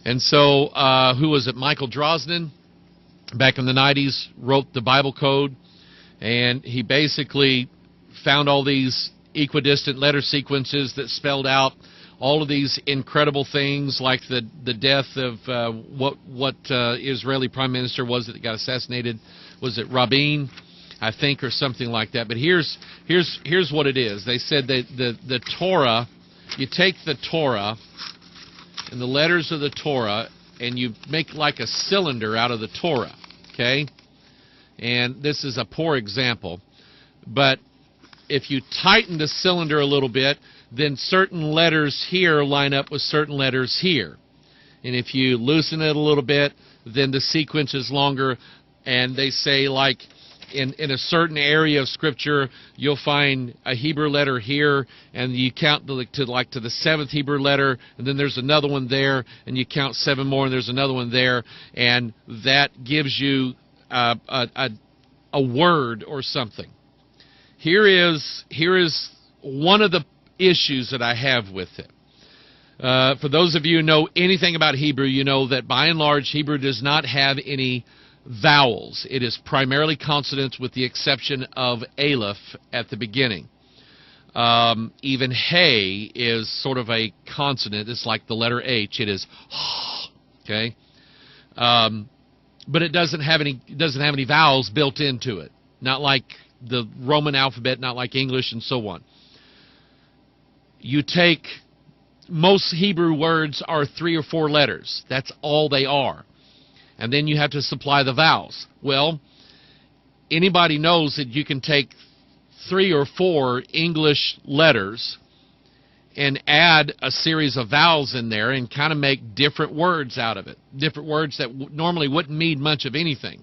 And so, who was it? Michael Drosnin, back in the 90s, wrote the Bible Code, and he basically found all these equidistant letter sequences that spelled out all of these incredible things, like the death of what Israeli prime minister was it that got assassinated? Was it Rabin, I think, or something like that? But here's what it is. They said that the Torah, you take the Torah and the letters of the Torah, and you make like a cylinder out of the Torah, okay? And this is a poor example, but if you tighten the cylinder a little bit, then certain letters here line up with certain letters here. And if you loosen it a little bit, then the sequence is longer. And they say, like, in a certain area of Scripture, you'll find a Hebrew letter here, and you count to the seventh Hebrew letter, and then there's another one there, and you count 7 more, and there's another one there, and that gives you a word or something. Here is one of the issues that I have with it. For those of you who know anything about Hebrew, you know that by and large Hebrew does not have any vowels. It is primarily consonants, with the exception of aleph at the beginning. Even hey is sort of a consonant. It's like the letter H. It is okay, but it doesn't have any vowels built into it. Not like the Roman alphabet, not like English, and so on. You take, most Hebrew words are 3 or 4 letters. That's all they are. And then you have to supply the vowels. Well, anybody knows that you can take 3 or 4 English letters and add a series of vowels in there and kind of make different words out of it. Different words that normally wouldn't mean much of anything.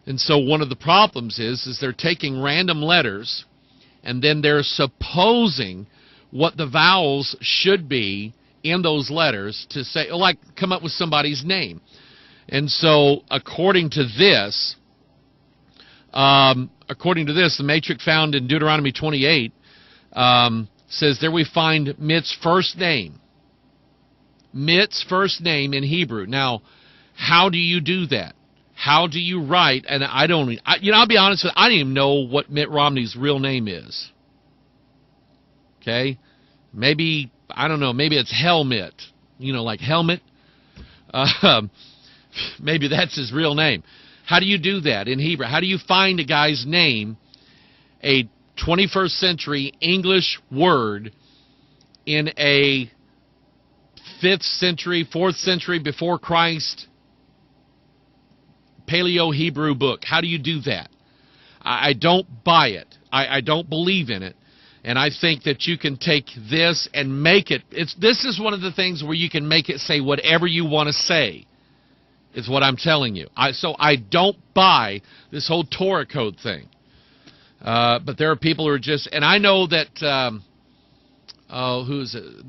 And so one of the problems is they're taking random letters and then they're supposing what the vowels should be in those letters to say, like, come up with somebody's name. And so according to this, the matrix found in Deuteronomy 28 says, there we find Mitt's first name. Mitt's first name in Hebrew. Now, how do you do that? How do you write? And I'll be honest with you, I don't even know what Mitt Romney's real name is. Okay? Maybe, I don't know, maybe it's Helmet. You know, like helmet. Maybe that's his real name. How do you do that in Hebrew? How do you find a guy's name, a 21st century English word, in a 5th century, 4th century before Christ Paleo-Hebrew book? How do you do that? I don't buy it. I don't believe in it. And I think that you can take this and make it. This is one of the things where you can make it say whatever you want to say, is what I'm telling you. So I don't buy this whole Torah code thing. But there are people who are just, and I know that,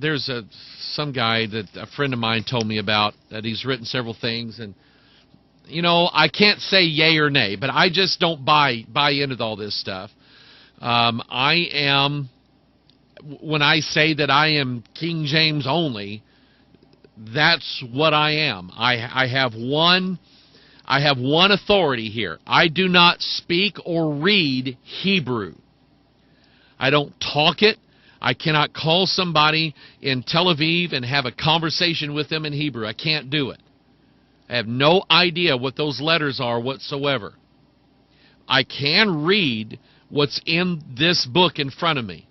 there's some guy that a friend of mine told me about, that he's written several things, and you know, I can't say yay or nay, but I just don't buy into all this stuff. When I say that I am King James only, that's what I am. I have one authority here. I do not speak or read Hebrew. I don't talk it. I cannot call somebody in Tel Aviv and have a conversation with them in Hebrew. I can't do it. I have no idea what those letters are whatsoever. I can read what's in this book in front of me.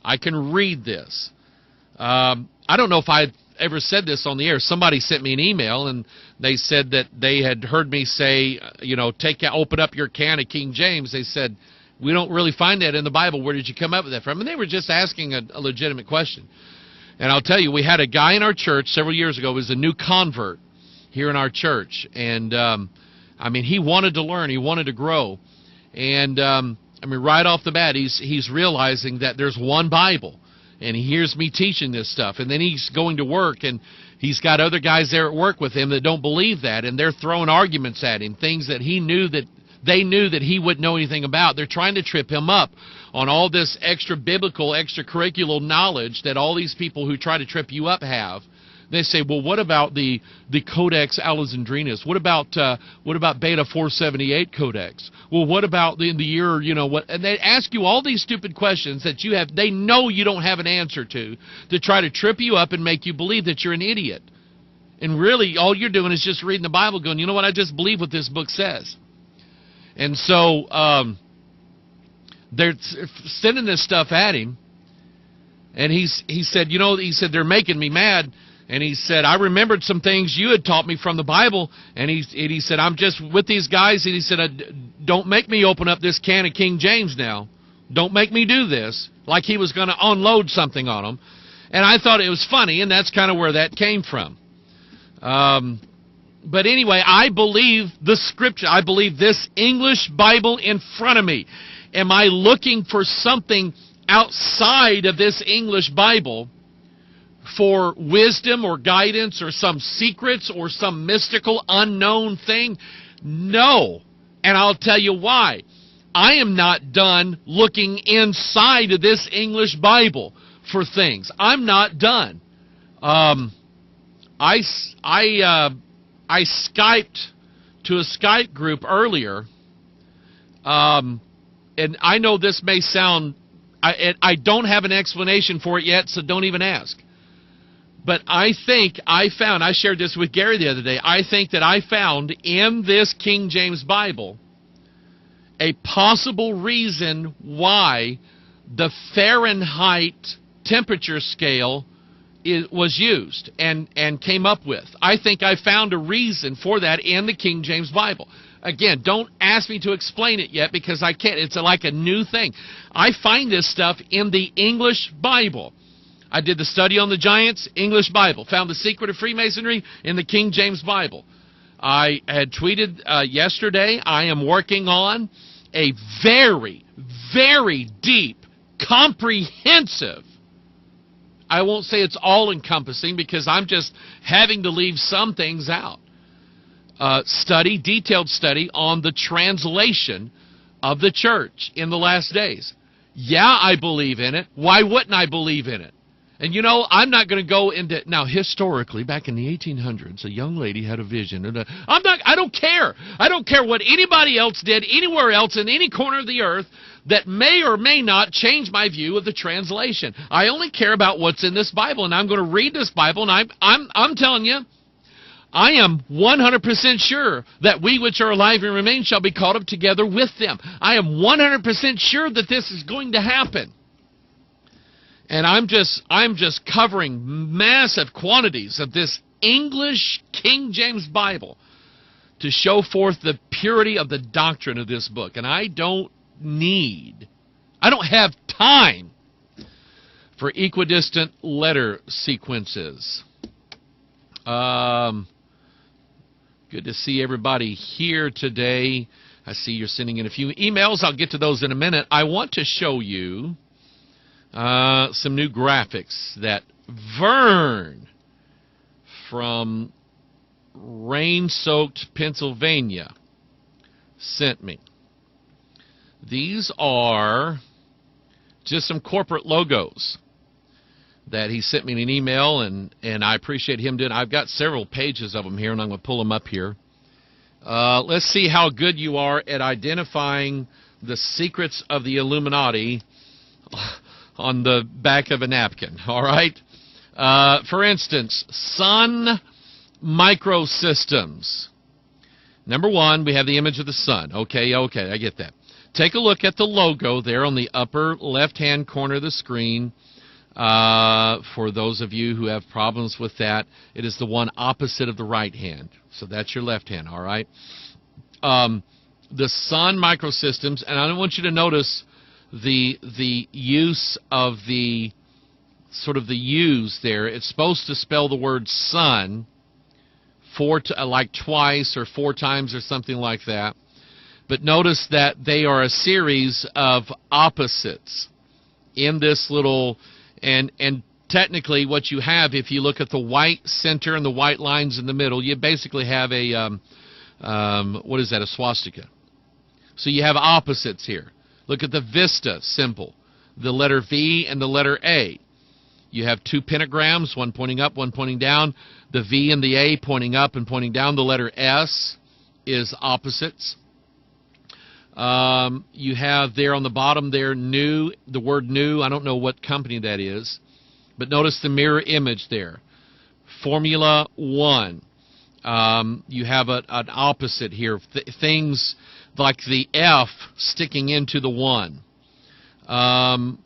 I can read this. I don't know if I ever said this on the air. Somebody sent me an email, and they said that they had heard me say, you know, open up your can of King James. They said, we don't really find that in the Bible. Where did you come up with that from? And they were just asking a legitimate question. And I'll tell you, we had a guy in our church several years ago who was a new convert here in our church. And, I mean, he wanted to learn. He wanted to grow. And, I mean, right off the bat, he's realizing that there's one Bible. And he hears me teaching this stuff. And then he's going to work, and he's got other guys there at work with him that don't believe that. And they're throwing arguments at him, things that they knew that he wouldn't know anything about. They're trying to trip him up on all this extra biblical, extracurricular knowledge that all these people who try to trip you up have. They say, well, what about the Codex Alexandrinus? What about Beta 478 Codex? Well, what about in the year, what? And they ask you all these stupid questions that they know you don't have an answer to try to trip you up and make you believe that you're an idiot. And really, all you're doing is just reading the Bible going, you know what, I just believe what this book says. And so they're sending this stuff at him. And he said, they're making me mad. And he said, I remembered some things you had taught me from the Bible. And he said, I'm just with these guys. And he said, don't make me open up this can of King James now. Don't make me do this. Like he was going to unload something on them. And I thought it was funny, and that's kind of where that came from. But anyway, I believe the Scripture. I believe this English Bible in front of me. Am I looking for something outside of this English Bible for wisdom or guidance or some secrets or some mystical unknown thing? No. And I'll tell you why. I am not done looking inside of this English Bible for things. I'm not done. I Skyped to a Skype group earlier, and I know this may sound, I don't have an explanation for it yet, so don't even ask. But I think I shared this with Gary the other day, I think that I found in this King James Bible a possible reason why the Fahrenheit temperature scale was used and came up with. I think I found a reason for that in the King James Bible. Again, don't ask me to explain it yet because I can't. It's like a new thing. I find this stuff in the English Bible. I did the study on the giants, English Bible. Found the secret of Freemasonry in the King James Bible. I had tweeted yesterday, I am working on a very, very deep, comprehensive, I won't say it's all-encompassing because I'm just having to leave some things out. Detailed study on the translation of the church in the last days. Yeah, I believe in it. Why wouldn't I believe in it? And I'm not going to go into, now historically, back in the 1800s, a young lady had a vision. And I don't care. I don't care what anybody else did anywhere else in any corner of the earth that may or may not change my view of the translation. I only care about what's in this Bible, and I'm going to read this Bible, and I'm telling you, I am 100% sure that we which are alive and remain shall be caught up together with them. I am 100% sure that this is going to happen. And I'm just covering massive quantities of this English King James Bible to show forth the purity of the doctrine of this book. And I don't have time for equidistant letter sequences. Good to see everybody here today. I see you're sending in a few emails. I'll get to those in a minute. I want to show you some new graphics that Vern from rain-soaked Pennsylvania sent me. These are just some corporate logos that he sent me in an email, and I appreciate him doing. I've got several pages of them here, and I'm going to pull them up here. Let's see how good you are at identifying the secrets of the Illuminati on the back of a napkin, all right? For instance, Sun Microsystems. Number one, we have the image of the sun. Okay, I get that. Take a look at the logo there on the upper left-hand corner of the screen. For those of you who have problems with that, it is the one opposite of the right hand. So that's your left hand, all right? The Sun Microsystems, and I want you to notice the use of the sort of the U's there. It's supposed to spell the word sun like twice or four times or something like that. But notice that they are a series of opposites in this little, and technically what you have, if you look at the white center and the white lines in the middle, you basically have a, what is that, a swastika. So you have opposites here. Look at the Vista symbol, the letter V and the letter A. You have two pentagrams, one pointing up, one pointing down. The V and the A pointing up and pointing down. The letter S is opposites. You have there on the bottom there, new, the word new. I don't know what company that is. But notice the mirror image there. Formula One. You have an opposite here. Things like the F sticking into the one.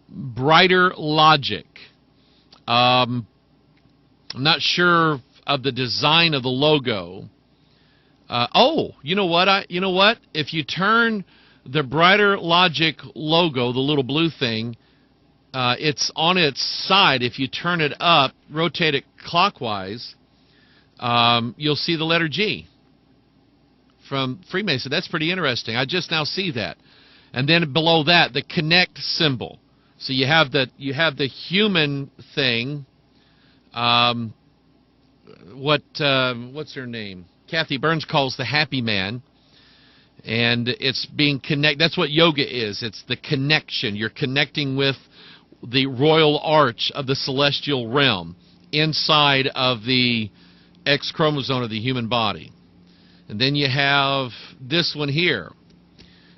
Brighter logic. I'm not sure of the design of the logo. You know what? If you turn the Brighter Logic logo, the little blue thing, it's on its side. If you turn it up, rotate it clockwise, you'll see the letter G from Freemason. That's pretty interesting. I just now see that. And then below that, the connect symbol. So you have the human thing. What's her name? Kathy Burns calls the happy man. And it's being connect. That's what yoga is. It's the connection. You're connecting with the royal arch of the celestial realm inside of the X chromosome of the human body. And then you have this one here,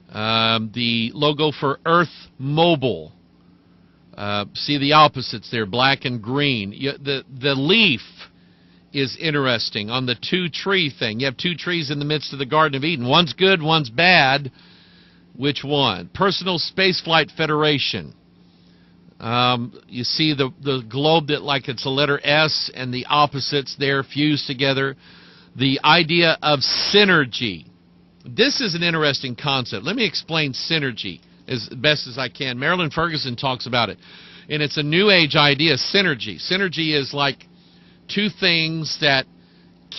the logo for Earth Mobile. See the opposites there, black and green. The leaf is interesting on the two-tree thing. You have two trees in the midst of the Garden of Eden. One's good, one's bad. Which one? Personal Spaceflight Federation. You see the globe that like it's a letter S and the opposites there fused together. The idea of synergy. This is an interesting concept. Let me explain synergy as best as I can. Marilyn Ferguson talks about it. And it's a new age idea, synergy. Synergy is like two things that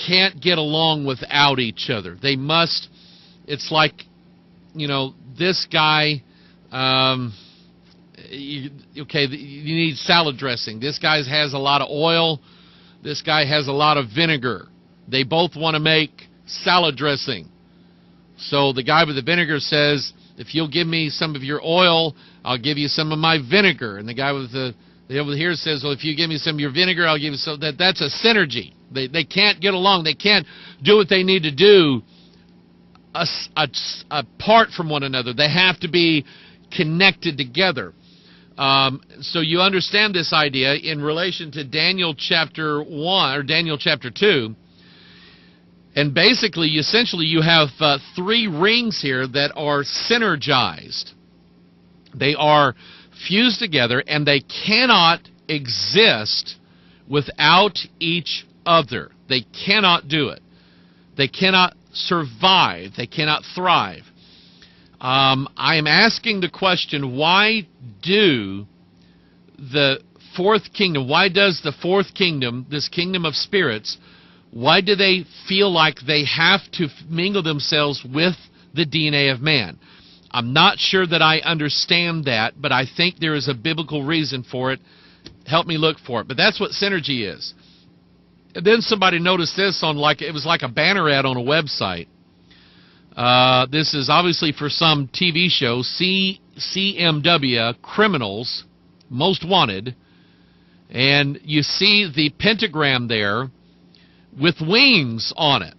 can't get along without each other. They must, it's like, this guy, you need salad dressing. This guy has a lot of oil. This guy has a lot of vinegar. They both want to make salad dressing. So the guy with the vinegar says, if you'll give me some of your oil, I'll give you some of my vinegar. And the guy with the over here says, well, if you give me some of your vinegar, I'll give you some. That's a synergy. They can't get along. They can't do what they need to do apart from one another. They have to be connected together. So you understand this idea in relation to Daniel chapter 1 or Daniel chapter 2. And basically, essentially, you have three rings here that are synergized. They are fused together, and they cannot exist without each other. They cannot do it. They cannot survive. They cannot thrive. I am asking the question, why do the fourth kingdom, why does the fourth kingdom, this kingdom of spirits, why do they feel like they have to mingle themselves with the DNA of man? I'm not sure that I understand that, but I think there is a biblical reason for it. Help me look for it. But that's what synergy is. And then somebody noticed this on it was like a banner ad on a website. This is obviously for some TV show, CMW, Criminals, Most Wanted. And you see the pentagram there with wings on it.